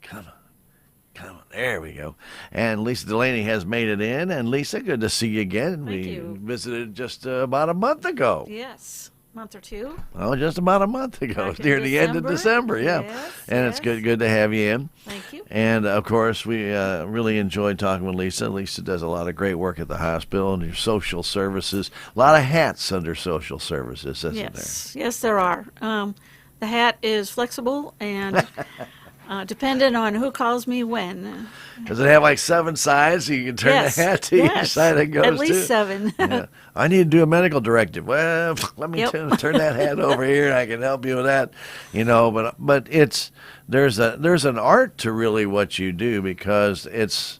Come on. Come on. There we go. And Lisa Delaney has made it in. And Lisa, good to see you again. Thank We you. visited just about a month ago. Yes, month or two. Oh, just about a month ago, Back in near the end of December, yeah. Yes, And it's good to have you in. Thank you. And of course, we really enjoyed talking with Lisa. Lisa does a lot of great work at the hospital and your social services. A lot of hats under social services, isn't Yes, yes, there are. The hat is flexible and dependent on who calls me when. there? Does it have like 7 sides so you can turn Yes, the hat to each yes, side it goes at least to? 7. Yeah. I need to do a medical directive. Well, let me Yep. turn that hat over here, and I can help you with that. But there's an art to really what you do, because it's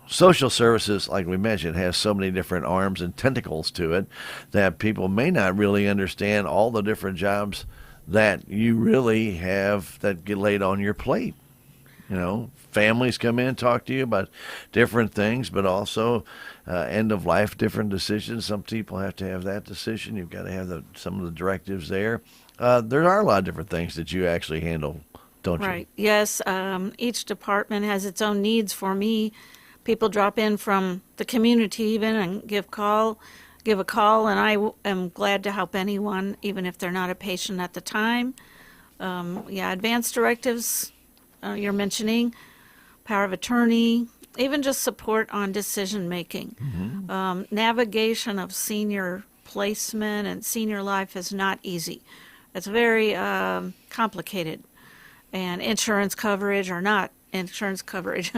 social services, like we mentioned, has so many different arms and tentacles to it that people may not really understand all the different jobs that you really have that get laid on your plate. Families come in and talk to you about different things, but also end of life, different decisions. Some people have to have that decision. You've got to have some of the directives there. There are a lot of different things that you actually handle, don't you? Right. Yes. Each department has its own needs. For me, people drop in from the community even and give a call, and I am glad to help anyone, even if they're not a patient at the time. Advanced directives you're mentioning, power of attorney, even just support on decision making. Navigation of senior placement and senior life is not easy. It's very complicated. And insurance coverage or not insurance coverage.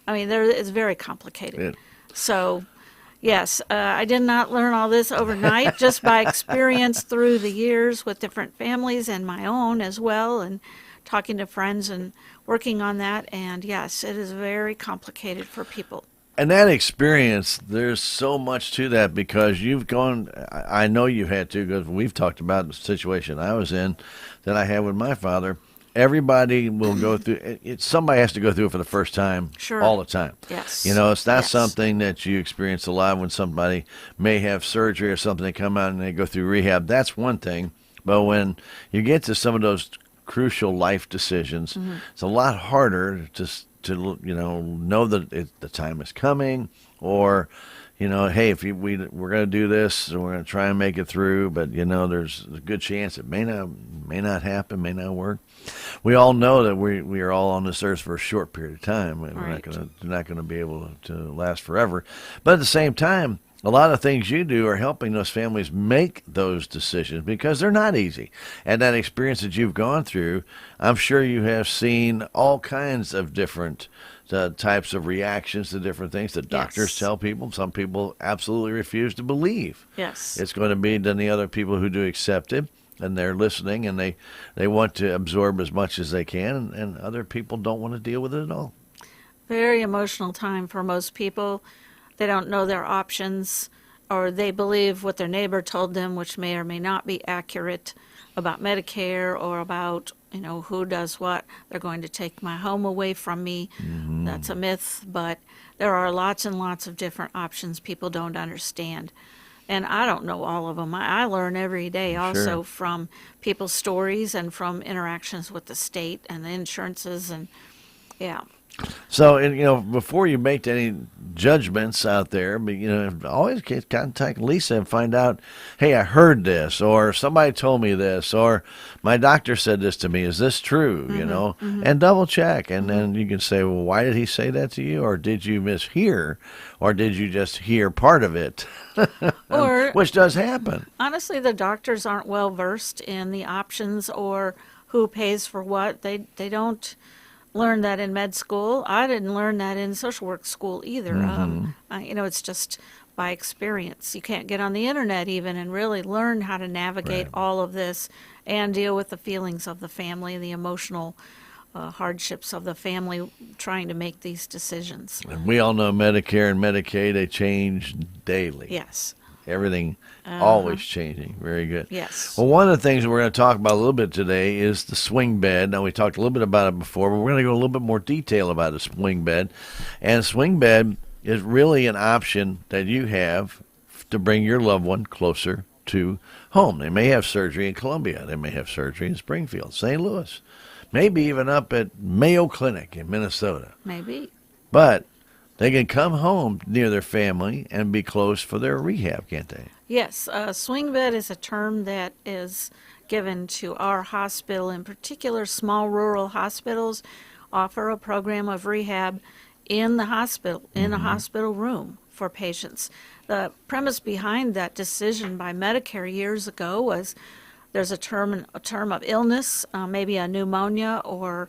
I mean, it's very complicated. Yeah. So, yes, I did not learn all this overnight, just by experience through the years with different families and my own as well, and talking to friends and working on that. And yes, it is very complicated for people. And that experience, there's so much to that, because you've gone, I know you had to, because we've talked about the situation I was in that I had with my father. Everybody will go through it. Somebody has to go through it for the first time, Sure. all the time. Yes. It's not Yes. something that you experience a lot when somebody may have surgery or something. They come out and they go through rehab. That's one thing. But when you get to some of those crucial life decisions, it's a lot harder to know that the time is coming, or hey, if we're going to do this, and we're going to try and make it through, but there's a good chance it may not happen, may not work. We all know that we are all on this earth for a short period of time, and Right. they're not going to be able to last forever. But at the same time, a lot of things you do are helping those families make those decisions, because they're not easy. And that experience that you've gone through, I'm sure you have seen all kinds of different types of reactions to different things that doctors Yes. tell people. Some people absolutely refuse to believe Yes. it's going to be. Then the other people who do accept it, and they're listening, and they want to absorb as much as they can, and other people don't want to deal with it at all. Very emotional time for most people. They don't know their options, or they believe what their neighbor told them, which may or may not be accurate about Medicare, or about who does what. They're going to take my home away from me. That's a myth, but there are lots and lots of different options people don't understand. And I don't know all of them. I learn every day also Sure. from people's stories and from interactions with the state and the insurances, and yeah. So, before you make any judgments out there, but always contact Lisa and find out, hey, I heard this, or somebody told me this, or my doctor said this to me. Is this true? And double check, and then you can say, well, why did he say that to you, or did you mishear, or did you just hear part of it? Or Which does happen. honestly, the doctors aren't well versed in the options or who pays for what. They don't learn that in med school. I didn't learn that in social work school either. It's just by experience. You can't get on the internet even and really learn how to navigate Right. all of this and deal with the feelings of the family, the emotional hardships of the family trying to make these decisions. And we all know Medicare and Medicaid, they change daily. Yes. Everything always changing. Very good. Yes. Well, one of the things we're going to talk about a little bit today is the swing bed. Now, we talked a little bit about it before, but we're going to go a little bit more detail about a swing bed. And a swing bed is really an option that you have to bring your loved one closer to home. They may have surgery in Columbia. They may have surgery in Springfield, St. Louis. maybe even up at Mayo Clinic in Minnesota. Maybe. But they can come home near their family and be close for their rehab, can't they? Yes, swing bed is a term that is given to our hospital. In particular, small rural hospitals offer a program of rehab in the hospital, in a hospital room for patients. The premise behind that decision by Medicare years ago was there's a term of illness, maybe a pneumonia, or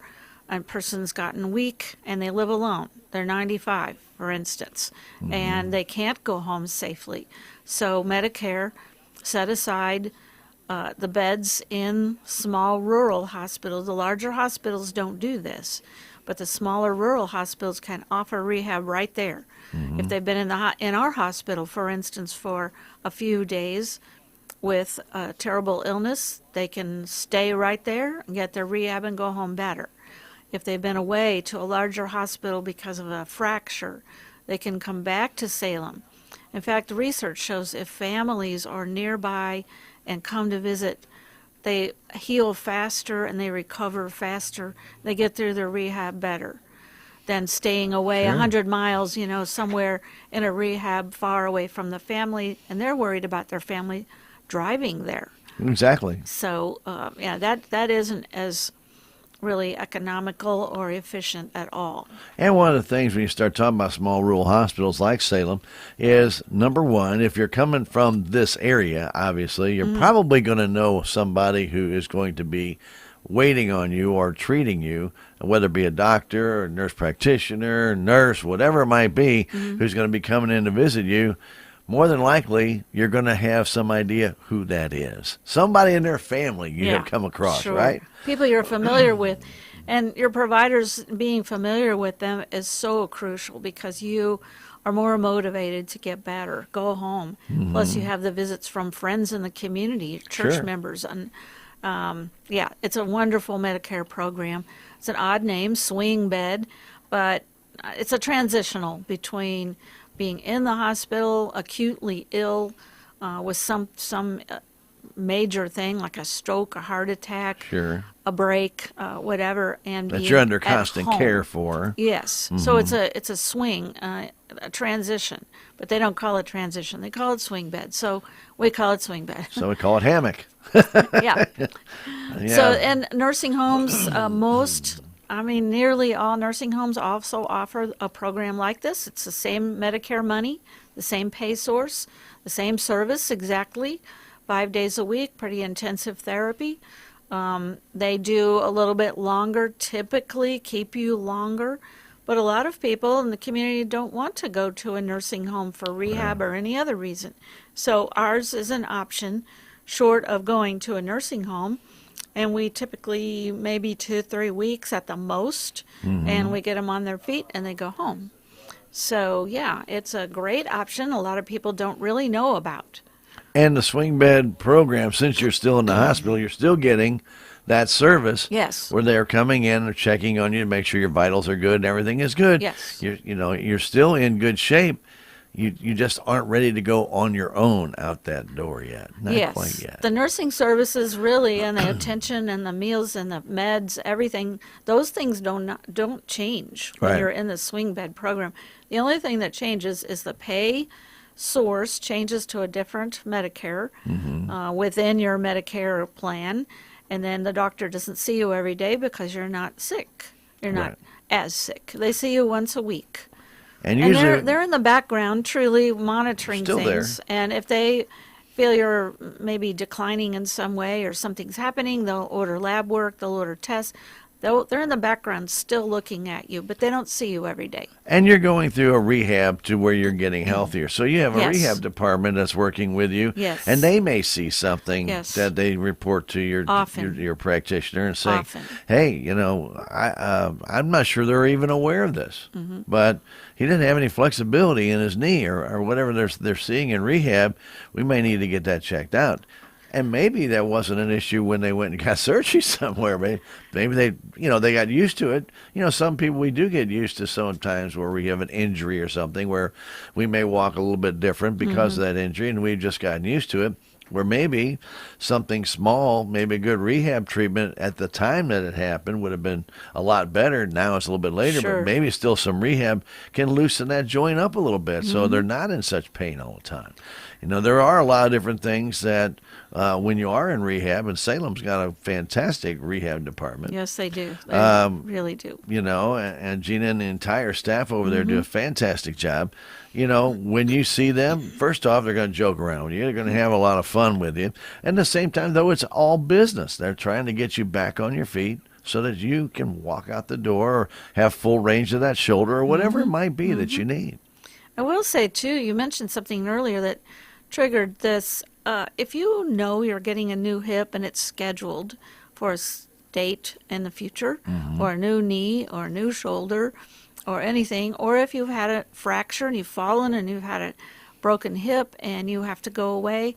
a person's gotten weak and they live alone. They're 95, for instance, and they can't go home safely. So Medicare set aside the beds in small rural hospitals. The larger hospitals don't do this, but the smaller rural hospitals can offer rehab right there. If they've been in our hospital, for instance, for a few days with a terrible illness, they can stay right there and get their rehab and go home better. If they've been away to a larger hospital because of a fracture, they can come back to Salem. In fact, research shows if families are nearby and come to visit, they heal faster and they recover faster. They get through their rehab better than staying away Sure. 100 miles, somewhere in a rehab far away from the family, and they're worried about their family driving there. Exactly. So, that isn't as really economical or efficient at all. And one of the things when you start talking about small rural hospitals like Salem is, number one, if you're coming from this area, obviously, you're probably going to know somebody who is going to be waiting on you or treating you, whether it be a doctor or nurse practitioner, nurse, whatever it might be, who's going to be coming in to visit you. More than likely, you're going to have some idea who that is. Somebody in their family you have come across, sure. right? People you're familiar with. And your providers being familiar with them is so crucial because you are more motivated to get better, go home. Plus, you have the visits from friends in the community, church Sure. members. And it's a wonderful Medicare program. It's an odd name, swing bed, but it's a transitional between being in the hospital, acutely ill, with some major thing like a stroke, a heart attack, Sure. a break, whatever, and That being you're under at constant home. care for. Yes, so it's a swing, a transition, but they don't call it transition; they call it swing bed. So we call it swing bed. So we call it hammock. Yeah. Yeah. So and nursing homes, nearly all nursing homes also offer a program like this. It's the same Medicare money, the same pay source, the same service exactly, 5 days a week, pretty intensive therapy. They do a little bit longer, typically keep you longer, but a lot of people in the community don't want to go to a nursing home for rehab or any other reason. So ours is an option short of going to a nursing home. And we typically maybe 2-3 weeks at the most, and we get them on their feet and they go home. So, yeah, it's a great option a lot of people don't really know about. And the swing bed program, since you're still in the hospital, you're still getting that service. Yes. Where they're coming in and checking on you to make sure your vitals are good and everything is good. Yes. You're still in good shape. You just aren't ready to go on your own out that door yet. Not quite yet. The nursing services really, and the attention and the meals and the meds, everything, those things don't change when Right. you're in the swing bed program. The only thing that changes is the pay source changes to a different Medicare within your Medicare plan, and then the doctor doesn't see you every day because you're not sick. You're not Right. as sick. They see you once a week. And And usually they're in the background, truly monitoring Still there. things. And if they feel you're maybe declining in some way or something's happening, they'll order lab work, they'll order tests. They're in the background still looking at you, but they don't see you every day. And you're going through a rehab to where you're getting healthier. So you have a Yes. rehab department that's working with you. Yes. And they may see something Yes. that they report to Often. your practitioner and say, Often. hey, I'm not sure they're even aware of this. But he didn't have any flexibility in his knee or whatever they're seeing in rehab. We may need to get that checked out. And maybe that wasn't an issue when they went and got surgery somewhere. Maybe they got used to it. Some people, we do get used to sometimes where we have an injury or something where we may walk a little bit different because of that injury, and we've just gotten used to it. where maybe something small, maybe a good rehab treatment at the time that it happened would have been a lot better. Now it's a little bit later, Sure. but maybe still some rehab can loosen that joint up a little bit so they're not in such pain all the time. There are a lot of different things that when you are in rehab, and Salem's got a fantastic rehab department. Yes, they do. They really do. And Gina and the entire staff over there do a fantastic job. When you see them, first off, they're going to joke around with you. They're going to have a lot of fun with you. And at the same time, though, it's all business. They're trying to get you back on your feet so that you can walk out the door or have full range of that shoulder or whatever it might be that you need. I will say, too, you mentioned something earlier that triggered this. If you know you're getting a new hip and it's scheduled for a date in the future, or a new knee or a new shoulder or anything, or if you've had a fracture and you've fallen and you've had a broken hip and you have to go away,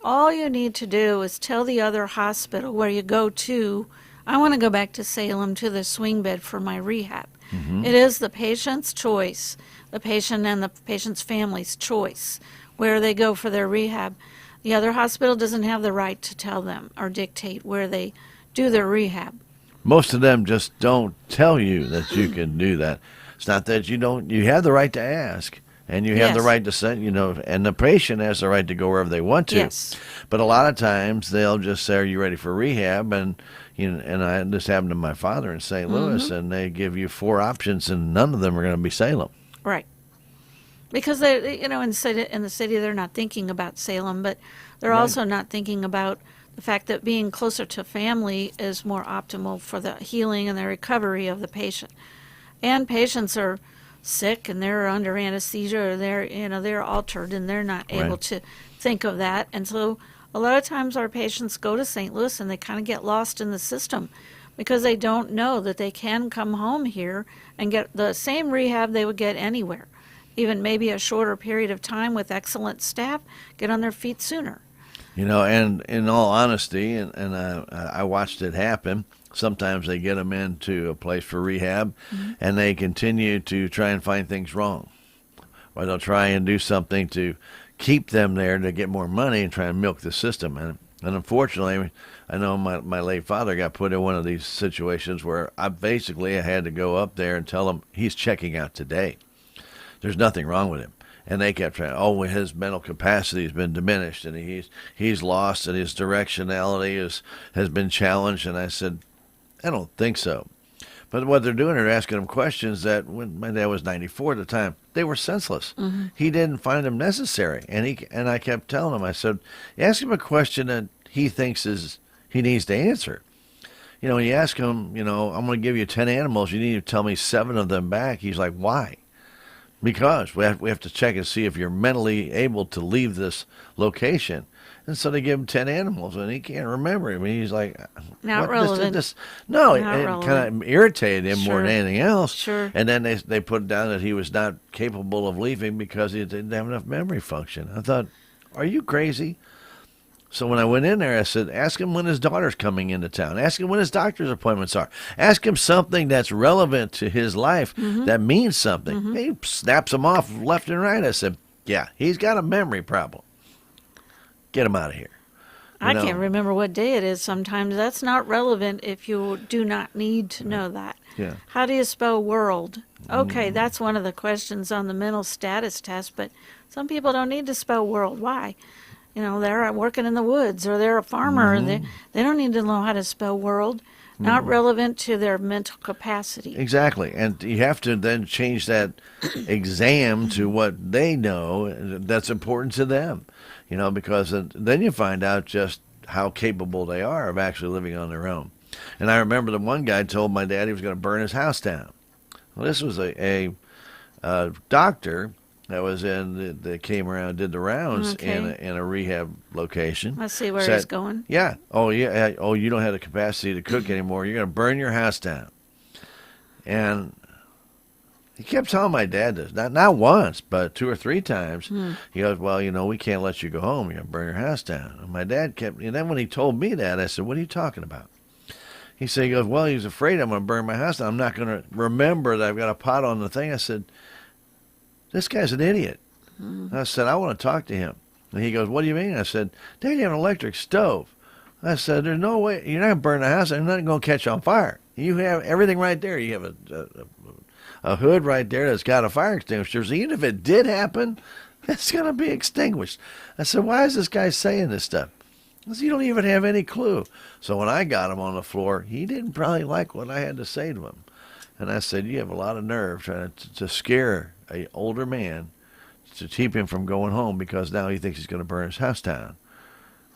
all you need to do is tell the other hospital where you go to, I want to go back to Salem to the swing bed for my rehab. It is the patient's choice, the patient and the patient's family's choice, where they go for their rehab. The other hospital doesn't have the right to tell them or dictate where they do their rehab. Most of them just don't tell you that you can do that. It's not that you don't. You have the right to ask, and you have the right to say, and the patient has the right to go wherever they want to. Yes. But a lot of times they'll just say, "Are you ready for rehab?" And this happened to my father in St. Louis, and they give you 4 options, and none of them are going to be Salem. Right. Because they, in the city, they're not thinking about Salem, but they're also not thinking about the fact that being closer to family is more optimal for the healing and the recovery of the patient. And patients are sick and they're under anesthesia, or they're altered and they're not able to think of that. And so a lot of times our patients go to St. Louis and they kind of get lost in the system because they don't know that they can come home here and get the same rehab they would get anywhere. Even maybe a shorter period of time with excellent staff, get on their feet sooner. And in all honesty, and I watched it happen, sometimes they get them into a place for rehab, and they continue to try and find things wrong. Or they'll try and do something to keep them there to get more money and try and milk the system. And unfortunately, I know my late father got put in one of these situations where I had to go up there and tell him he's checking out today. There's nothing wrong with him. And they kept trying, his mental capacity has been diminished and he's lost and his directionality has been challenged. And I said, I don't think so. But what they're doing, they're asking him questions that when my dad was 94 at the time, they were senseless. He didn't find them necessary. And I kept telling him, I said, ask him a question that he thinks he needs to answer. When you ask him, I'm going to give you 10 animals, you need to tell me 7 of them back. He's like, why? Because we have to check and see if you're mentally able to leave this location. And so they give him 10 animals, and he can't remember. I mean, he's like, not relevant. It relevant. kind of irritated him more than anything else. Sure. And then they put down that he was not capable of leaving because he didn't have enough memory function. I thought, are you crazy? So when I went in there, I said, ask him when his daughter's coming into town. Ask him when his doctor's appointments are. Ask him something that's relevant to his life that means something. He snaps them off left and right. I said, yeah, he's got a memory problem. Get him out of here. I can't remember what day it is sometimes. That's not relevant if you do not need to know that. Yeah. How do you spell world? Okay, that's one of the questions on the mental status test, but some people don't need to spell world. Why? They're working in the woods or they're a farmer. They don't need to know how to spell world. Not relevant to their mental capacity. Exactly. And you have to then change that exam to what they know that's important to them. Because then you find out just how capable they are of actually living on their own. And I remember the one guy told my dad he was going to burn his house down. Well, this was a doctor that came around and did the rounds in a rehab location. Let's see where he's going. Yeah. Oh, yeah. Oh, you don't have the capacity to cook anymore. You're going to burn your house down. And he kept telling my dad this, not once, but 2 or 3 times. He goes, well, we can't let you go home. You're going to burn your house down. And my dad and then when he told me that, I said, what are you talking about? He goes, well, he's afraid I'm going to burn my house down. I'm not going to remember that I've got a pot on the thing. I said, this guy's an idiot. I said, I want to talk to him. And he goes, what do you mean? I said, Dad, you have an electric stove. I said, there's no way. You're not going to burn the house. And nothing going to catch on fire. You have everything right there. You have a hood right there that's got a fire extinguisher. So even if it did happen, it's going to be extinguished. I said, why is this guy saying this stuff? Because you don't even have any clue. So when I got him on the floor, he didn't probably like what I had to say to him. And I said, you have a lot of nerve trying to scare an older man to keep him from going home because now he thinks he's going to burn his house down.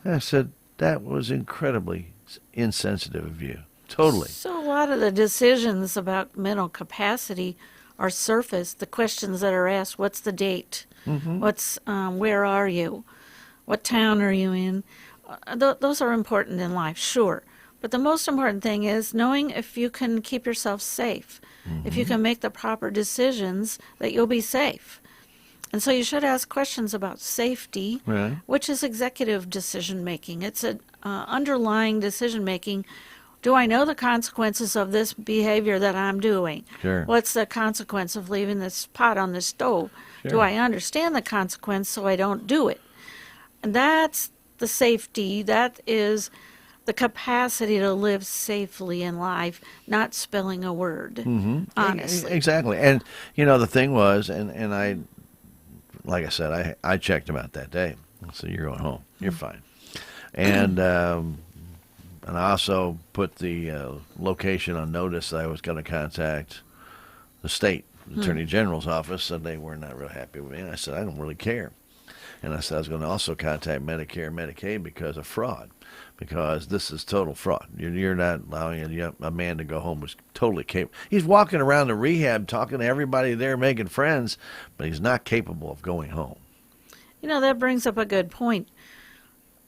And I said, that was incredibly insensitive of you. Totally. So a lot of the decisions about mental capacity are surface. The questions that are asked, what's the date? Where are you? What town are you in? Those are important in life, sure. But the most important thing is knowing if you can keep yourself safe, if you can make the proper decisions, that you'll be safe. And so you should ask questions about safety, Right. which is executive decision-making. It's an underlying decision-making. Do I know the consequences of this behavior that I'm doing? Sure. What's the consequence of leaving this pot on the stove? Sure. Do I understand the consequence so I don't do it? And that's the safety. That is the capacity to live safely in life, not spilling a word, honestly. Exactly. And, the thing was, and I, like I said, I checked him out that day. So you're going home. You're fine. And and I also put the location on notice that I was going to contact the state attorney general's office, and they were not real happy with me. And I said, I don't really care. And I said I was going to also contact Medicare and Medicaid because of fraud, because this is total fraud. You're not allowing a man to go home who's totally capable. He's walking around the rehab talking to everybody there, making friends, but he's not capable of going home. That brings up a good point.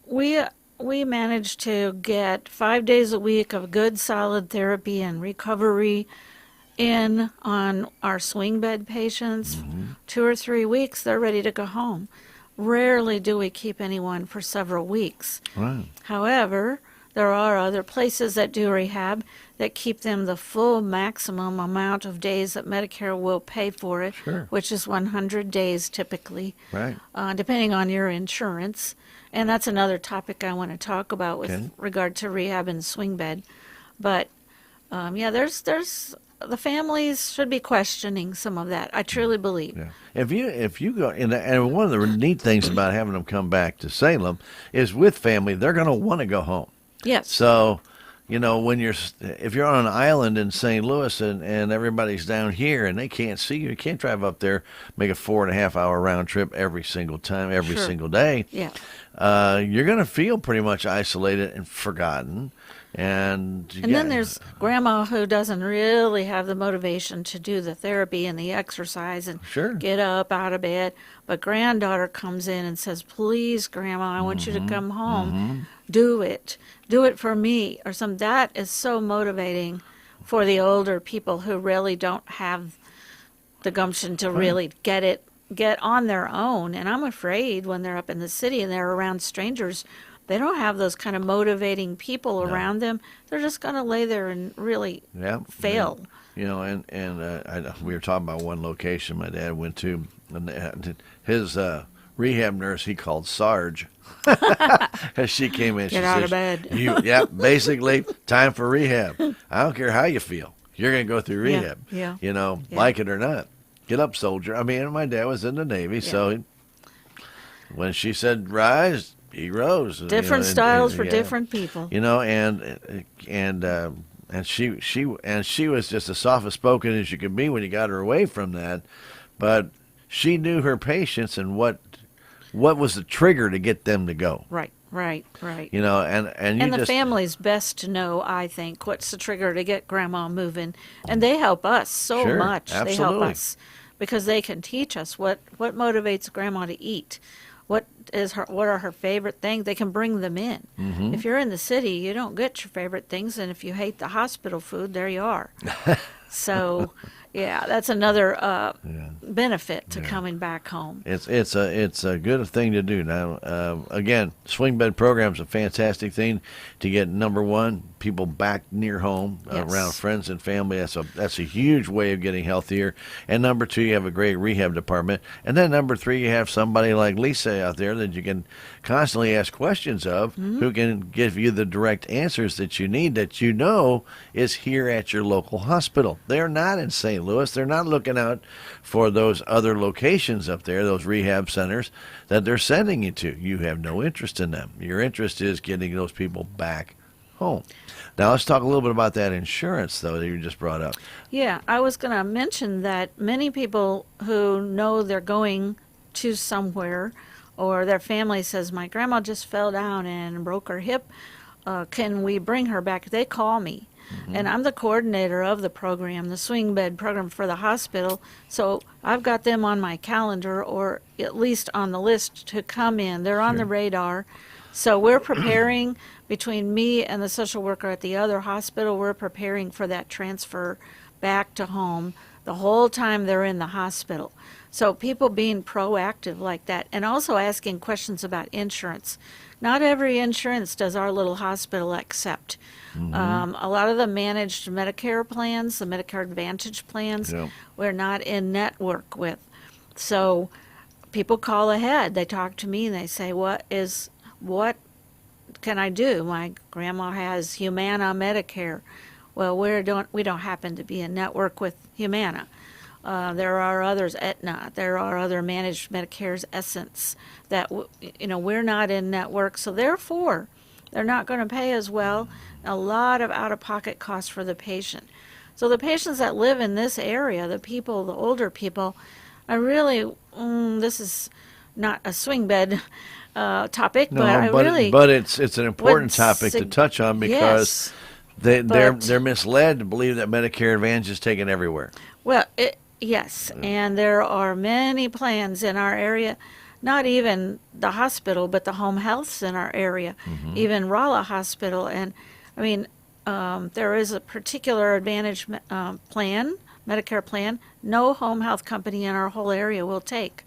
We managed to get 5 days a week of good, solid therapy and recovery in on our swing bed patients. 2 or 3 weeks, they're ready to go home. Rarely do we keep anyone for several weeks. Right. However, there are other places that do rehab that keep them the full maximum amount of days that Medicare will pay for it, Sure. which is 100 days typically, Right. depending on your insurance. And that's another topic I want to talk about with regard to rehab and swing bed. But there's the families should be questioning some of that. I truly believe. Yeah. If you go and one of the neat things about having them come back to Salem is with family, they're going to want to go home. Yes. So, if you're on an island in St. Louis and everybody's down here and they can't see you, you can't drive up there, make a 4.5 hour round trip every single time, every Sure. single day. Yeah. You're going to feel pretty much isolated and forgotten. And then there's grandma who doesn't really have the motivation to do the therapy and the exercise and Sure. get up out of bed. But granddaughter comes in and says, please, Grandma, I want you to come home. Do it. Do it for me. Or something. That is so motivating for the older people who really don't have the gumption to really get on their own. And I'm afraid when they're up in the city and they're around strangers, they don't have those kind of motivating people around them. They're just going to lay there and really fail. And we were talking about one location my dad went to, and his rehab nurse he called Sarge. As she came in, Get out of bed. Basically, time for rehab. I don't care how you feel. You're going to go through rehab. Yeah. Like it or not. Get up, soldier. I mean, my dad was in the Navy, so when she said rise, he rose. Different styles for different people. And she was just as soft spoken as you could be when you got her away from that, but she knew her patients and what was the trigger to get them to go. Right. And the family's best to know, I think, what's the trigger to get grandma moving, and they help us so Sure, much. absolutely. They help us because they can teach us what motivates grandma to eat. What are her favorite things? They can bring them in. If you're in the city, you don't get your favorite things, and if you hate the hospital food, there you are. So, that's another benefit to coming back home. It's a good thing to do. Now, again, swing bed program's a fantastic thing to get, number one, people back near home, Yes. around friends and family. That's a huge way of getting healthier. And number two, you have a great rehab department. And then number three, you have somebody like Lisa out there that you can constantly ask questions of, who can give you the direct answers that you need, that you know is here at your local hospital. They're not in St. Louis. They're not looking out for those other locations up there, those rehab centers that they're sending you to. You have no interest in them. Your interest is getting those people back home. Now let's talk a little bit about that insurance, though, that you just brought up. Yeah, I was going to mention that many people who know they're going to somewhere, or their family says, my grandma just fell down and broke her hip, can we bring her back? They call me. And I'm the coordinator of the program, the swing bed program for the hospital. So I've got them on my calendar, or at least on the list to come in. They're on the radar. So we're preparing, between me and the social worker at the other hospital, we're preparing for that transfer back to home the whole time they're in the hospital. So people being proactive like that, and also asking questions about insurance. Not every insurance does our little hospital accept. A lot of the managed Medicare plans, the Medicare Advantage plans, Yeah. we're not in network with. So people call ahead. They talk to me and they say, what can I do? My grandma has Humana Medicare. Well, we don't happen to be in network with Humana. There are others, Aetna. There are other managed Medicare's Essence that we're not in network. So therefore, they're not going to pay as well. A lot of out-of-pocket costs for the patient. So the patients that live in this area, the older people, are really, this is not a swing bed topic, No, but it's an important topic to touch on, because yes, they're misled to believe that Medicare Advantage is taken everywhere. Well, yes, and there are many plans in our area, not even the hospital, but the home healths in our area, even Rolla Hospital. And I mean, there is a particular Advantage plan, Medicare plan, no home health company in our whole area will take,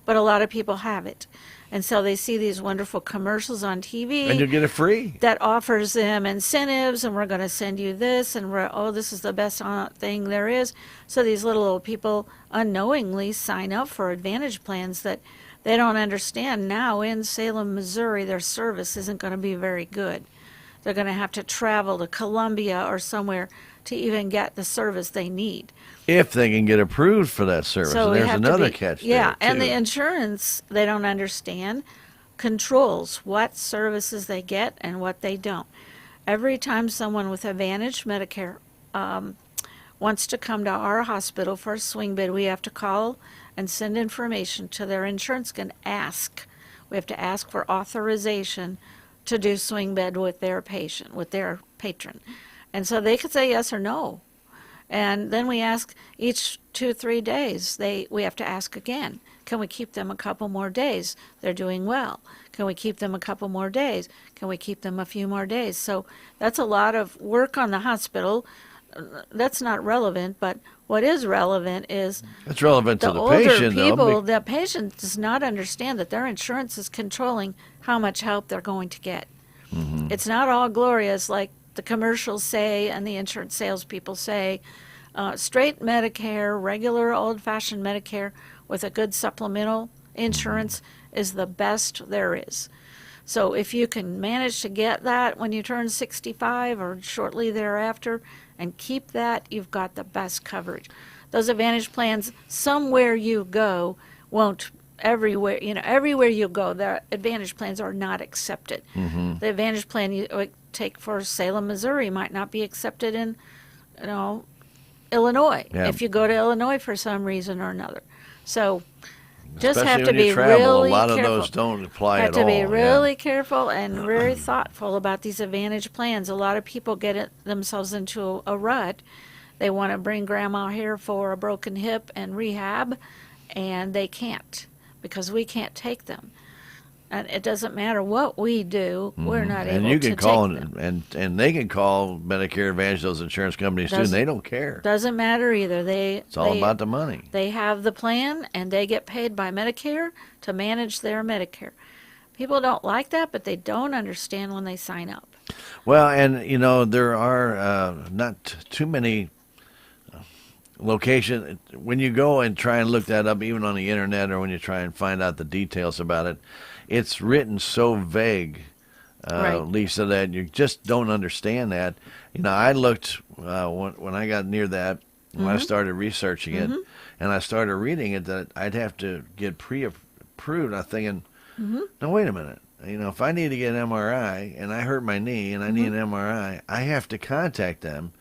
but a lot of people have it. And so they see these wonderful commercials on TV. And you get it free. That offers them incentives, and we're going to send you this, and this is the best thing there is. So these little old people unknowingly sign up for Advantage plans that they don't understand. Now in Salem, Missouri, their service isn't going to be very good. They're going to have to travel to Columbia or somewhere to even get the service they need. If they can get approved for that service. So And we there's have another to be, catch yeah, there, and too. the insurance, they don't understand, controls what services they get and what they don't. Every time someone with Advantage Medicare wants to come to our hospital for a swing bed, we have to call and send information to their insurance and ask. We have to ask for authorization to do swing bed with their patient, with their patron. And so they could say yes or no. And then we ask each 2-3 days, we have to ask again, can we keep them a couple more days? They're doing well. Can we keep them a couple more days? Can we keep them a few more days? So that's a lot of work on the hospital. That's not relevant, but what is relevant is It's relevant to the the older patient, people, though. the patient does not understand that their insurance is controlling how much help they're going to get. It's not all glorious like the commercials say and the insurance salespeople say. Straight Medicare, regular old-fashioned Medicare with a good supplemental insurance is the best there is. So if you can manage to get that when you turn 65 or shortly thereafter and keep that, you've got the best coverage. Those Advantage plans, somewhere you go, won't everywhere you go, the Advantage plans are not accepted. The Advantage plan you take for Salem, Missouri might not be accepted in, Illinois, Yeah. if you go to Illinois for some reason or another. So just Especially have to when you be travel, really a lot careful. of those don't apply Have at to all. be yeah. really careful and very thoughtful about these Advantage plans. A lot of people get themselves into a rut. They want to bring grandma here for a broken hip and rehab, and they can't because we can't take them. And it doesn't matter what we do, we're not And able you to can call take them. and they can call Medicare Advantage, those insurance companies too, and they don't care. Doesn't matter either. It's all about the money. They have the plan, and they get paid by Medicare to manage their Medicare. People don't like that, but they don't understand when they sign up. Well, and there are not too many location when you go and try and look that up, even on the internet, or when you try and find out the details about it, it's written so vague, Right. Lisa, that you just don't understand that. I looked when I got near that, when I started researching it, and I started reading it, that I'd have to get pre-approved. I'm thinking, no, wait a minute. If I need to get an MRI and I hurt my knee and I need an MRI, I have to contact them.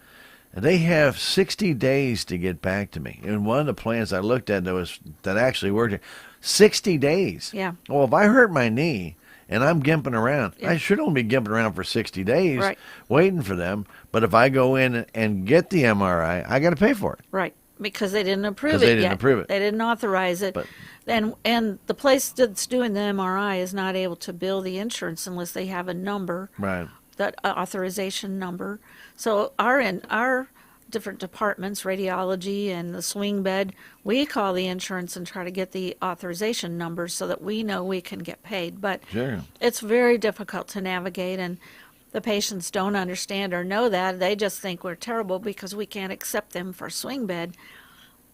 They have 60 days to get back to me. And one of the plans I looked at that actually worked, 60 days. Yeah. Well, if I hurt my knee and I'm gimping around, Yeah. I sure don't be gimping around for 60 days Right. waiting for them. But if I go in and get the MRI, I got to pay for it. Right, because they didn't approve it 'Cause they didn't yet. approve it. They didn't authorize it. But- And the place that's doing the MRI is not able to bill the insurance unless they have a number, Right. that authorization number. So our different departments, radiology and the swing bed, we call the insurance and try to get the authorization number so that we know we can get paid. But Sure. it's very difficult to navigate, and the patients don't understand or know that. They just think we're terrible because we can't accept them for swing bed.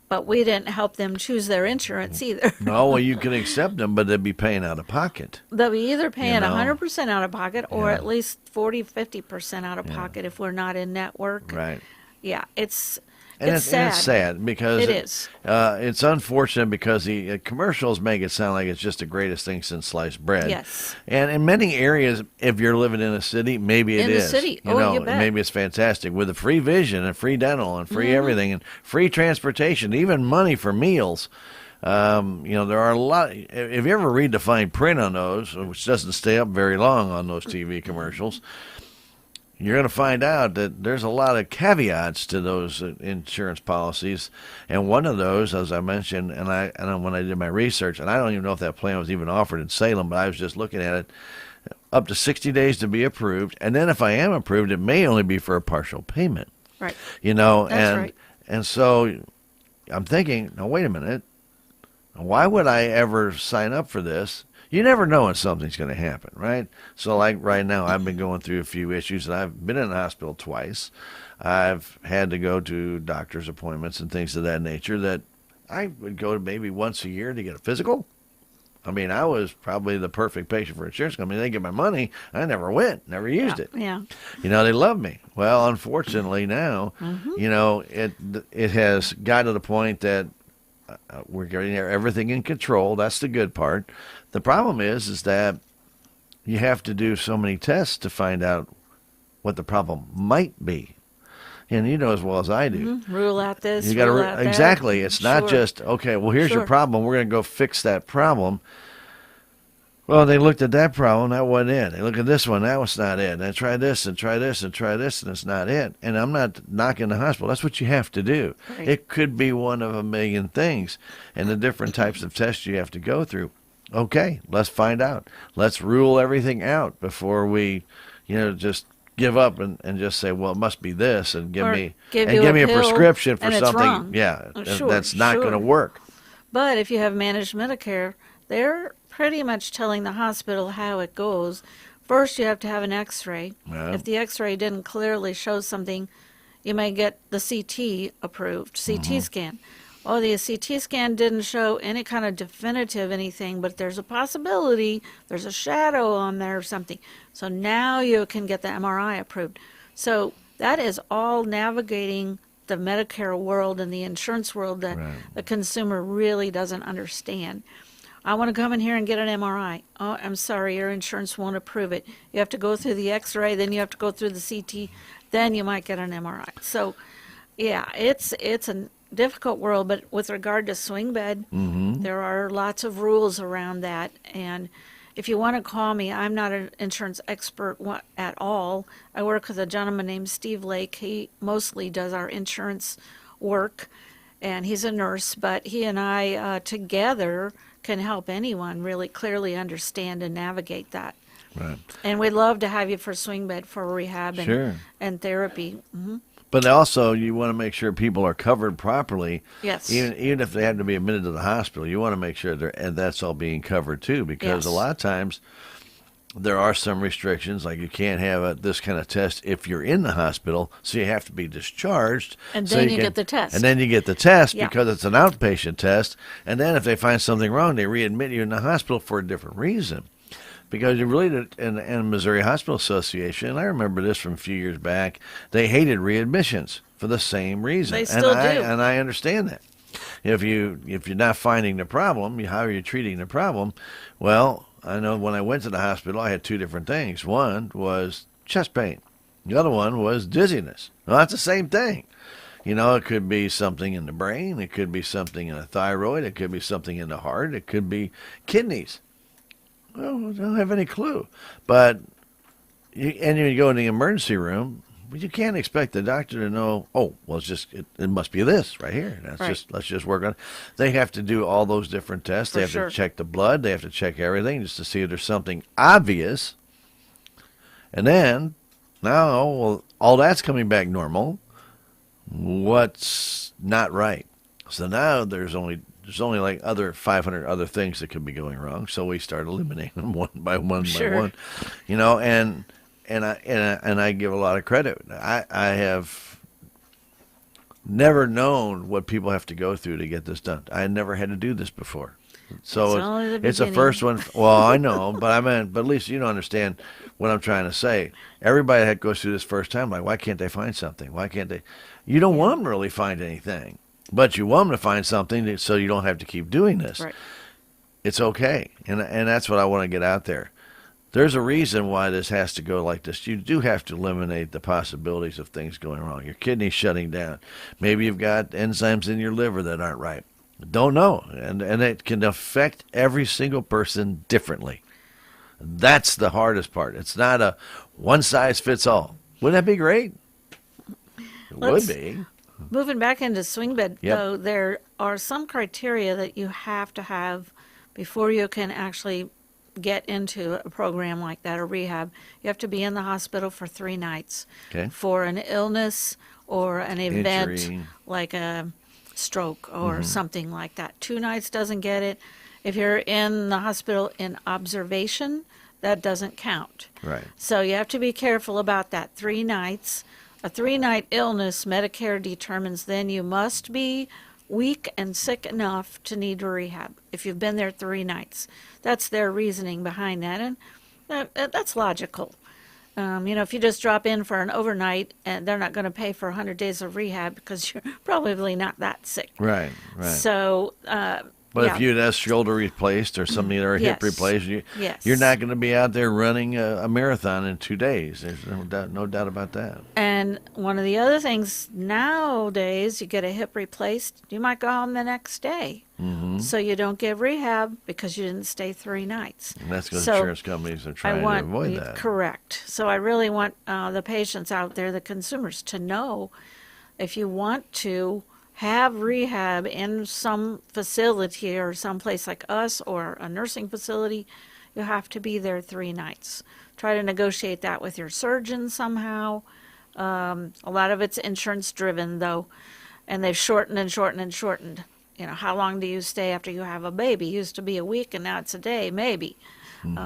But we didn't help them choose their insurance either. No, well, you can accept them, but they'd be paying out of pocket. They'll be either paying know. 100% out of pocket or Yeah. at least 40-50% out of pocket if we're not in network. Right. Yeah, it's And it's sad. it's sad because It is. It's unfortunate because the commercials make it sound like it's just the greatest thing since sliced bread. Yes. And in many areas, if you're living in a city, maybe it In the is. city. Oh, you bet. Maybe it's fantastic with the free vision and free dental and free Mm-hmm. everything and free transportation, even money for meals. There are a lot. If you ever read the fine print on those, which doesn't stay up very long on those TV commercials, you're going to find out that there's a lot of caveats to those insurance policies, and one of those, as I mentioned, and when I did my research, and I don't even know if that plan was even offered in Salem, but I was just looking at it, up to 60 days to be approved, and then if I am approved, it may only be for a partial payment. Right. That's right. And so I'm thinking, now wait a minute, why would I ever sign up for this? You never know when something's going to happen, right? So like right now, I've been going through a few issues, and I've been in the hospital twice. I've had to go to doctor's appointments and things of that nature that I would go to maybe once a year to get a physical. I mean, I was probably the perfect patient for an insurance company. They get my money. I never went, never used it. Yeah. They love me. Well, unfortunately now, it has got to the point that we're getting everything in control. That's the good part. The problem is that you have to do so many tests to find out what the problem might be. And you know as well as I do. Rule out this, You got rule out to that. exactly. It's not Sure. just okay. Well, here's your Sure. problem. We're going to go fix that problem. Well, they looked at that problem. That wasn't it. They look at this one. That was not it. And they try this and try this and try this, and it's not it. And I'm not knocking the hospital. That's what you have to do. Right. It could be one of a million things, and the different types of tests you have to go through. Okay, let's find out. Let's rule everything out before we, just give up and just say, well, it must be this, and give Or me give and you give a me a pill, prescription for and it's something. wrong. Yeah, Oh, sure, that's not sure. going to work. But if you have managed Medicare, they're pretty much telling the hospital how it goes. First, you have to have an x-ray. Yeah. If the x-ray didn't clearly show something, you may get the CT approved, CT scan. Oh, the CT scan didn't show any kind of definitive anything, but there's a possibility, there's a shadow on there or something. So now you can get the MRI approved. So that is all navigating the Medicare world and the insurance world that Right. the consumer really doesn't understand. I want to come in here and get an MRI. Oh, I'm sorry, your insurance won't approve it. You have to go through the x-ray, then you have to go through the CT, then you might get an MRI. So, yeah, it's a difficult world, but with regard to swing bed, there are lots of rules around that. And if you want to call me, I'm not an insurance expert at all. I work with a gentleman named Steve Lake. He mostly does our insurance work, and he's a nurse, but he and I together can help anyone really clearly understand and navigate that. Right. And we'd love to have you for swing bed for rehab Sure. and therapy. But also, you want to make sure people are covered properly. Yes. Even if they have to be admitted to the hospital, you want to make sure that's all being covered too, because Yes. a lot of times There are some restrictions, like you can't have this kind of test if you're in the hospital, so you have to be discharged. And so then you get the test. And then you get the test Yeah. because it's an outpatient test. And then if they find something wrong, they readmit you in the hospital for a different reason. Because you really, in Missouri Hospital Association, and I remember this from a few years back, they hated readmissions for the same reason. They still do. And I understand that. If you're not finding the problem, how are you treating the problem? Well, I know when I went to the hospital, I had two different things. One was chest pain. The other one was dizziness. Well, that's the same thing. It could be something in the brain. It could be something in the thyroid. It could be something in the heart. It could be kidneys. Well, I don't have any clue. But you go in the emergency room, but you can't expect the doctor to know, oh, well, it must be this right here. Let's just work on it. They have to do all those different tests. They have to check the blood. They have to check everything just to see if there's something obvious. And then, now, well, all that's coming back normal. What's not right? So now there's only like 500 other things that could be going wrong. So we start eliminating them one by one by one. And I give a lot of credit. I have never known what people have to go through to get this done. I had never had to do this before. So it's a first one. Well, I know, but at least you don't understand what I'm trying to say. Everybody that goes through this first time, like, why can't they find something? Why can't they? You don't want them to really find anything, but you want them to find something so you don't have to keep doing this. Right. It's okay, and that's what I want to get out there. There's a reason why this has to go like this. You do have to eliminate the possibilities of things going wrong. Your kidney's shutting down. Maybe you've got enzymes in your liver that aren't right. Don't know. And it can affect every single person differently. That's the hardest part. It's not a one-size-fits-all. Wouldn't that be great? It would be. Moving back into swing bed, though, there are some criteria that you have to have before you can actually get into a program like that, or rehab. You have to be in the hospital for 3 nights for an illness or an event Injury. like a stroke or something like that. 2 nights doesn't get it. If you're in the hospital in observation, that doesn't count. Right. So you have to be careful about that. 3 nights. A 3-night illness, Medicare determines then you must be weak and sick enough to need rehab if you've been there 3 nights. That's their reasoning behind that, and that's logical. If you just drop in for an overnight, and they're not going to pay for 100 days of rehab because you're probably not that sick. Right. So, but if you had a shoulder replaced or something or a hip replaced, you're not going to be out there running a marathon in 2 days. There's no doubt about that. And one of the other things nowadays, you get a hip replaced, you might go home the next day. Mm-hmm. So you don't get rehab because you didn't stay 3 nights. And that's because insurance companies are trying to avoid that. Correct. So I really want the patients out there, the consumers, to know if you want to have rehab in some facility or someplace like us or a nursing facility, you have to be there 3 nights. Try to negotiate that with your surgeon somehow. A lot of it's insurance driven though, and they've shortened and shortened and shortened. How long do you stay after you have a baby? It used to be a week and now it's a day, maybe.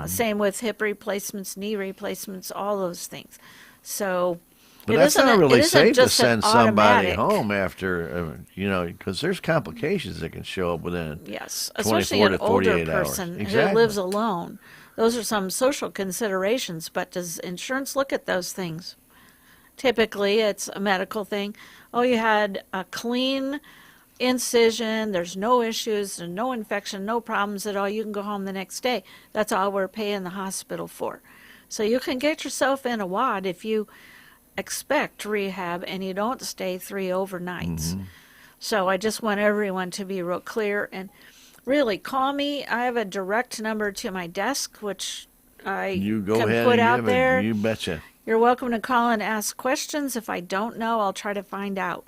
Same with hip replacements, knee replacements, all those things. So but that's not really safe to send somebody home after, because there's complications that can show up within 24 to 48 hours. Especially an older person who lives alone. Those are some social considerations, but does insurance look at those things? Typically, it's a medical thing. Oh, you had a clean incision, there's no issues, there's no infection, no problems at all, you can go home the next day. That's all we're paying the hospital for. So you can get yourself in a wad if you expect rehab and you don't stay 3 overnights. So I just want everyone to be real clear and really call me. I have a direct number to my desk, which I can put out there. You betcha. You're welcome to call and ask questions. If I don't know, I'll try to find out.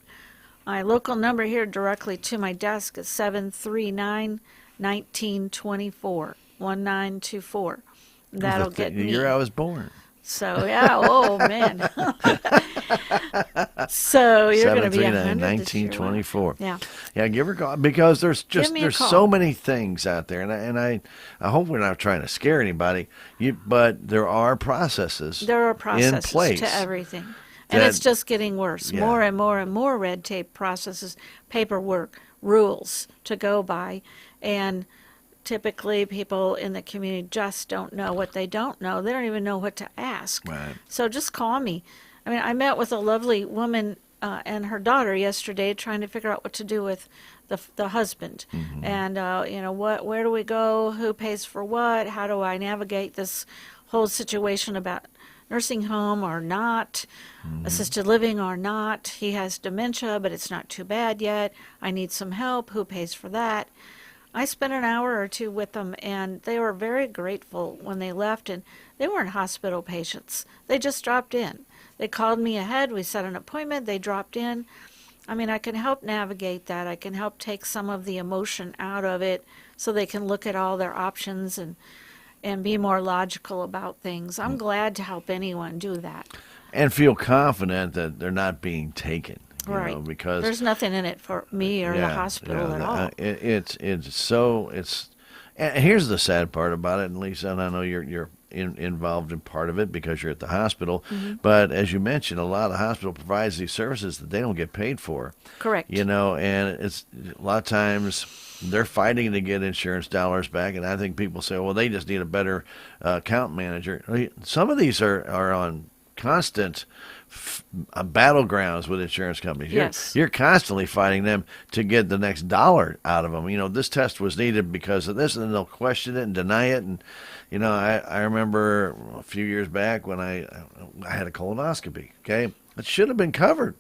My local number here directly to my desk is 739-1924, 1924. That'll get me. The year I was born. So, yeah, oh, man. So you're going to be 100 this year. 1924. Yeah. Yeah, give her a call because Give me a there's call. so many things out there, and I hope we're not trying to scare anybody. But there are processes. There are in processes place to everything. And that- it's just getting worse. Yeah. More and more and more red tape processes, paperwork, rules to go by. And typically people in the community just don't know what they don't know. They don't even know what to ask. Right. So just call me. I mean, I met with a lovely woman and her daughter yesterday trying to figure out what to do with the husband. Mm-hmm. And, where do we go? Who pays for what? How do I navigate this whole situation about nursing home or not, assisted living or not? He has dementia, but it's not too bad yet. I need some help. Who pays for that? I spent an hour or two with them, and they were very grateful when they left, and they weren't hospital patients. They just dropped in. They called me ahead. We set an appointment. They dropped in. I mean, I can help navigate that. I can help take some of the emotion out of it so they can look at all their options and be more logical about things. I'm glad to help anyone do that. and feel confident that they're not being taken. You Right. know, because There's nothing in it for me or the hospital at all. It's and here's the sad part about it, and Lisa, and I know you're involved in part of it because you're at the hospital. Mm-hmm. But as you mentioned, a lot of the hospital provides these services that they don't get paid for. Correct. You know, and it's a lot of times they're fighting to get insurance dollars back, and I think people say, well, they just need a better account manager. Some of these are on constant battlegrounds with insurance companies. Yes. You're constantly fighting them to get the next dollar out of them. You know, this test was needed because of this, and then they'll question it and deny it. And, you know, I remember a few years back when I had a colonoscopy, okay? It should have been covered.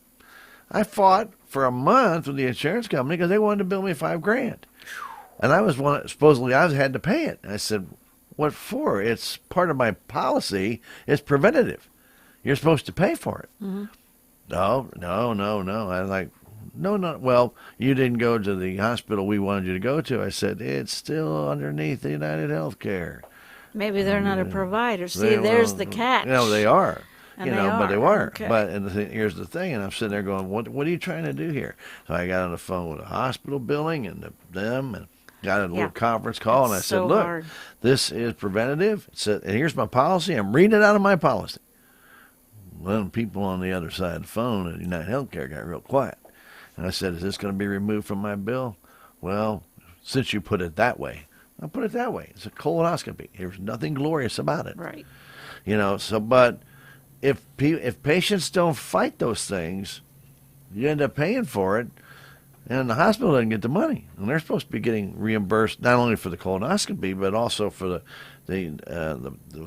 I fought for a month with the insurance company because they wanted to bill me $5,000. And I was supposedly I had to pay it. And I said, what for? It's part of my policy. It's preventative. You're supposed to pay for it. Mm-hmm. No. I was like, no. Well, you didn't go to the hospital we wanted you to go to. I said, it's still underneath the United Healthcare. Maybe they're not a provider. See, there's the catch. No, they are. And You they know, but they are. weren't. Okay. But here's the thing, and I'm sitting there going, what are you trying to do here? So I got on the phone with the hospital billing and them, and got a little Yeah. conference call, and I It's said, so look, hard. this is preventative. It said, and here's my policy. I'm reading it out of my policy. Well, people on the other side of the phone at United Healthcare got real quiet. And I said, is this going to be removed from my bill? Well, since you put it that way, I'll put it that way. It's a colonoscopy. There's nothing glorious about it. Right. You know, so, but if patients don't fight those things, you end up paying for it, and the hospital doesn't get the money. And they're supposed to be getting reimbursed not only for the colonoscopy, but also for the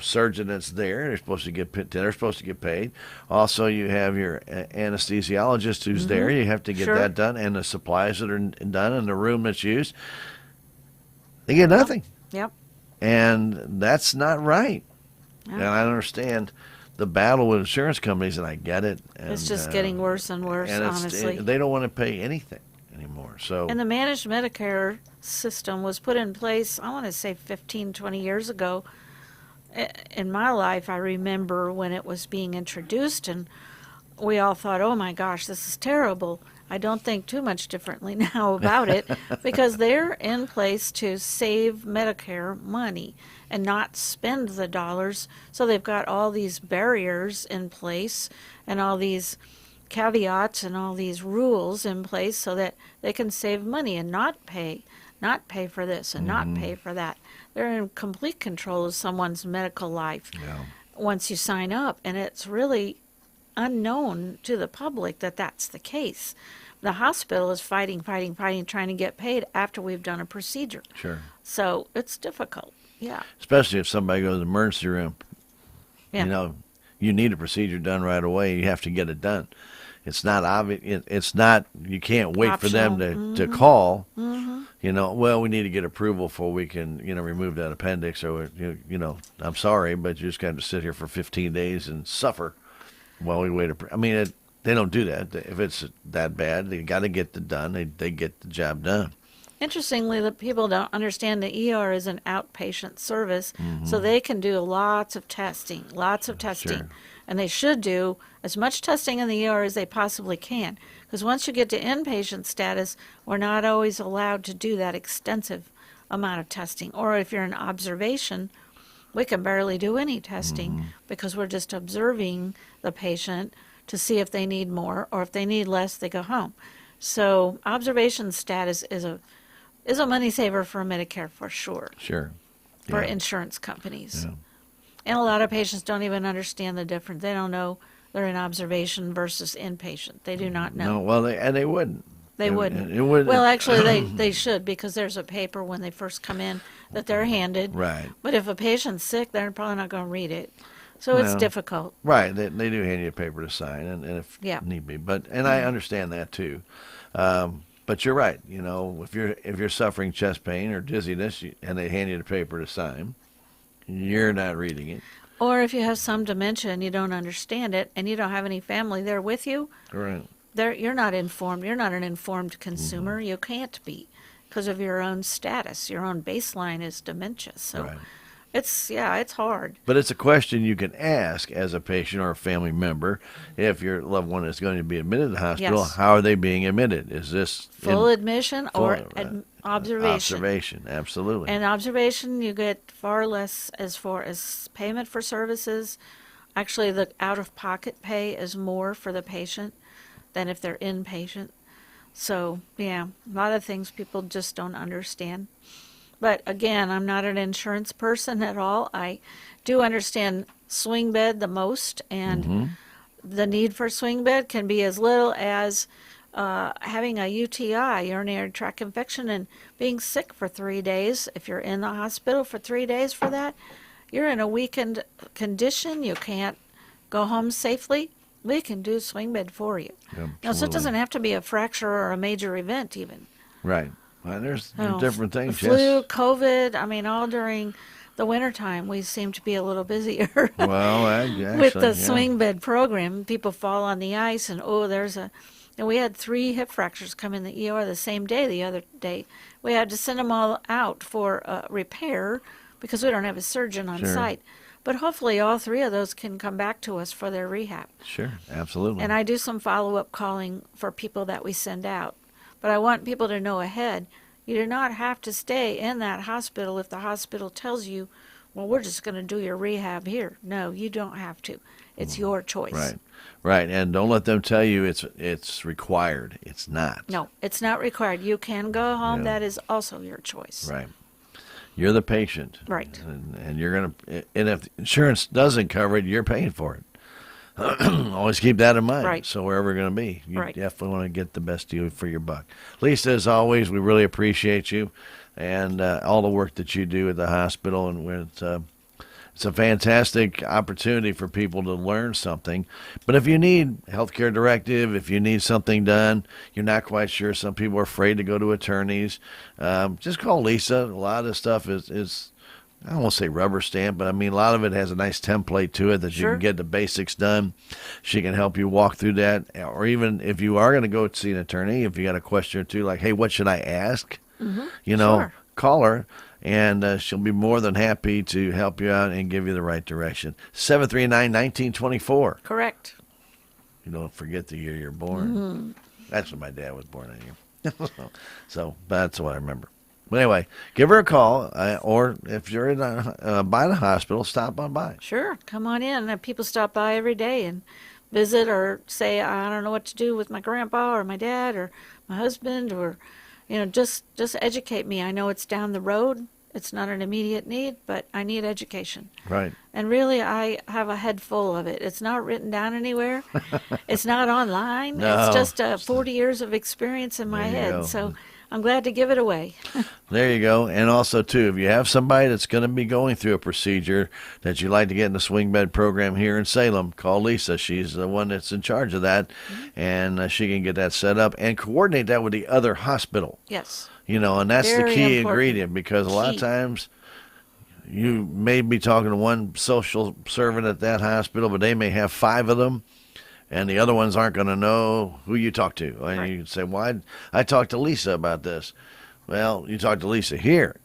surgeon that's there. They're supposed to get paid. Also, you have your anesthesiologist who's there. You have to get Sure. that done, and the supplies that are done in the room that's used. They get nothing, Yep. and that's not right. Yeah. And I understand the battle with insurance companies, and I get it. And, It's just getting worse and worse, and honestly. they don't want to pay anything anymore. So And the managed Medicare system was put in place, I want to say 15, 20 years ago. In my life, I remember when it was being introduced, and we all thought, oh my gosh, this is terrible. I don't think too much differently now about it because they're in place to save Medicare money and not spend the dollars. So they've got all these barriers in place and all these caveats and all these rules in place so that they can save money and not pay for this and not pay for that. They're in complete control of someone's medical life yeah. once you sign up, and it's really unknown to the public that that's the case. The hospital is fighting, trying to get paid after we've done a procedure. Sure. So it's difficult. Yeah. Especially if somebody goes to the emergency room. Yeah. You know, you need a procedure done right away. You have to get it done. It's not obvious. It's not. You can't wait for them to call. Mm-hmm. You know, well, we need to get approval before we can, remove that appendix. Or I'm sorry, but you just got to sit here for 15 days and suffer while we wait. I mean, they don't do that. If it's that bad, they got to get it done. They get the job done. Interestingly, the people don't understand the ER is an outpatient service, so they can do lots of testing, Sure. and they should do as much testing in the ER as they possibly can. Because once you get to inpatient status, we're not always allowed to do that extensive amount of testing. Or if you're in observation, we can barely do any testing because we're just observing the patient to see if they need more, or if they need less, they go home. So observation status is a money saver for Medicare for sure, Sure. for Yeah. insurance companies. Yeah. And a lot of patients don't even understand the difference. They don't know they're in observation versus inpatient. They do not know. No, well, they wouldn't. They wouldn't. It wouldn't. Well, actually, they should, because there's a paper when they first come in that they're handed. Right. But if a patient's sick, they're probably not going to read it. So it's Well, difficult. Right. They do hand you a paper to sign, and if Yeah. need be. And I understand that too. But you're right. You know, if you're suffering chest pain or dizziness, and they hand you the paper to sign, you're not reading it. Or if you have some dementia and you don't understand it, and you don't have any family there with you, Right. you're not informed. You're not an informed consumer. You can't be, because of your own status. Your own baseline is dementia. So Right. it's hard. But it's a question you can ask as a patient or a family member if your loved one is going to be admitted to the hospital. Yes. How are they being admitted? Is this Full admission or full, observation. observation? Absolutely. And observation, you get far less as far as payment for services. Actually, the out-of-pocket pay is more for the patient than if they're inpatient. So, yeah, a lot of things people just don't understand. But again, I'm not an insurance person at all. I do understand swing bed the most, and the need for swing bed can be as little as having a UTI, urinary tract infection, and being sick for 3 days. If you're in the hospital for 3 days for that, you're in a weakened condition. You can't go home safely. We can do swing bed for you. Now, so it Absolutely. doesn't have to be a fracture or a major event even. Right. Well, there's Oh, different things. The flu, Yes. COVID, I mean, all during the wintertime, we seem to be a little busier Well, actually, with the yeah. swing bed program. People fall on the ice, and and we had 3 hip fractures come in the ER the same day the other day. We had to send them all out for repair because we don't have a surgeon on Sure. site. But hopefully all 3 of those can come back to us for their rehab. Sure. Absolutely. And I do some follow-up calling for people that we send out. But I want people to know ahead, you do not have to stay in that hospital if the hospital tells you, well, we're just going to do your rehab here. No, you don't have to. It's your choice. Right. Right. And don't let them tell you it's required. It's not. No, it's not required. You can go home. Yeah. That is also your choice. Right. You're the patient. Right. And you're going to, and if insurance doesn't cover it, you're paying for it. Always keep that in mind. Right. So wherever you're going to be, you Right. definitely want to get the best deal for your buck. Lisa, as always, we really appreciate you and all the work that you do at the hospital. And it's a fantastic opportunity for people to learn something. But if you need healthcare directive, if you need something done, you're not quite sure. Some people are afraid to go to attorneys. Just call Lisa. A lot of stuff is I don't want to say rubber stamp, but I mean, a lot of it has a nice template to it that you Sure. can get the basics done. She can help you walk through that. Or even if you are going to go see an attorney, if you got a question or two, like, hey, what should I ask? You know, Sure. call her, and she'll be more than happy to help you out and give you the right direction. 739-1924. Correct. You don't forget the year you're born. That's when my dad was born that year. So that's what I remember. But anyway, give her a call, or if you're in by the hospital, stop on by. Sure. Come on in. People stop by every day and visit or say, I don't know what to do with my grandpa or my dad or my husband, or, just educate me. I know it's down the road. It's not an immediate need, but I need education. Right. And really, I have a head full of it. It's not written down anywhere. It's not online. No. It's just 40 years of experience in my There you head. go. So I'm glad to give it away. There you go. And also, too, if you have somebody that's going to be going through a procedure that you'd like to get in the swing bed program here in Salem, call Lisa. She's the one that's in charge of that, and she can get that set up and coordinate that with the other hospital. Yes. And that's Very the key important. ingredient, because a lot of Key. times you may be talking to one social servant at that hospital, but they may have 5 of them, and the other ones aren't going to know who you talk to. And Right. you say, well, I talked to Lisa about this. Well, you talk to Lisa here.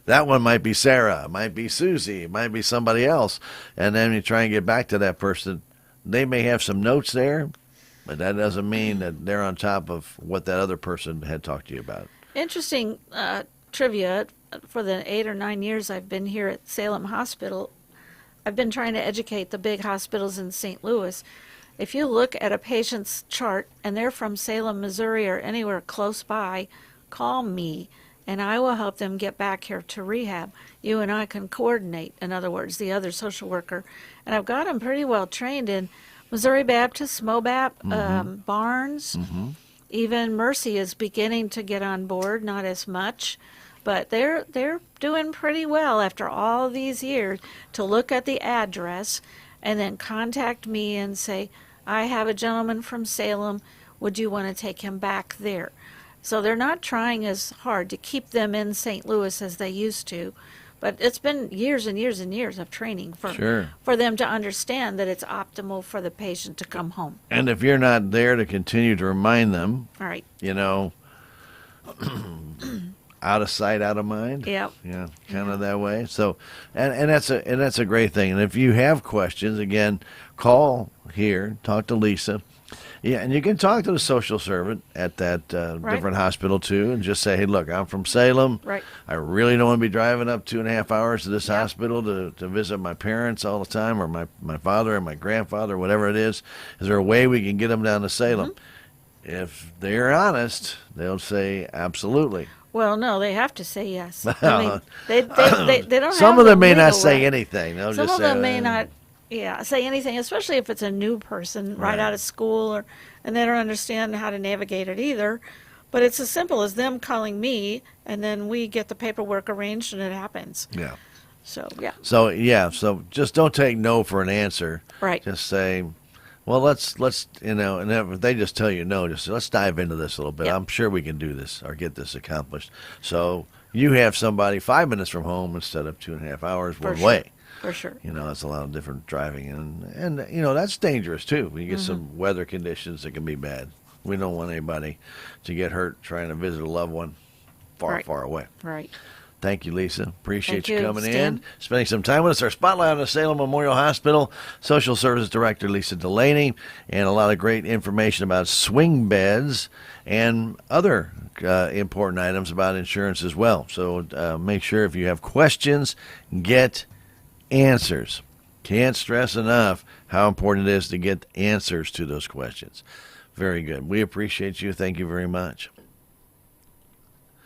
That one might be Sarah, might be Susie, might be somebody else. And then you try and get back to that person. They may have some notes there, but that doesn't mean that they're on top of what that other person had talked to you about. Interesting trivia. For the 8 or 9 years I've been here at Salem Hospital, I've been trying to educate the big hospitals in St. Louis. If you look at a patient's chart and they're from Salem, Missouri, or anywhere close by, call me and I will help them get back here to rehab. You and I can coordinate, in other words, the other social worker. And I've got them pretty well trained in Missouri Baptist, SMOBAP, Barnes. Even Mercy is beginning to get on board, not as much. But they're doing pretty well after all these years to look at the address and then contact me and say, I have a gentleman from Salem. Would you want to take him back there? So they're not trying as hard to keep them in St. Louis as they used to. But it's been years and years and years of training for them to understand that it's optimal for the patient to come home. And if you're not there to continue to remind them, All right. you know, out of sight, out of mind. Yep. Yeah, kind of that way. So, and that's a great thing. And if you have questions, again, call here, talk to Lisa. Yeah, and you can talk to the social servant at that different hospital too, and just say, "Hey, look, I'm from Salem. Right. I really don't want to be driving up 2.5 hours to this hospital to visit my parents all the time, or my father or my grandfather, whatever it is. Is there a way we can get them down to Salem?" If they're honest, they'll say absolutely. Well, no, they have to say yes. I mean, they don't have Some of them may not legal say right. anything. They'll Some just of say, them may not, say anything, especially if it's a new person right out of school, and they don't understand how to navigate it either. But it's as simple as them calling me, and then we get the paperwork arranged, and it happens. Yeah. So, yeah. So just don't take no for an answer. Right. Just say, well, let's and if they just tell you no, just say, let's dive into this a little bit. Yep. I'm sure we can do this or get this accomplished. So you have somebody 5 minutes from home instead of 2.5 hours one way. For sure. That's a lot of different driving, and that's dangerous too. When you get some weather conditions that can be bad. We don't want anybody to get hurt trying to visit a loved one far away. Right. Thank you, Lisa. Appreciate Thank you you, coming Stan. in, spending some time with us. Our spotlight on the Salem Memorial Hospital, Social Services Director Lisa Delaney, and a lot of great information about swing beds and other important items about insurance as well. So make sure if you have questions, get answers. Can't stress enough how important it is to get answers to those questions. Very good. We appreciate you. Thank you very much.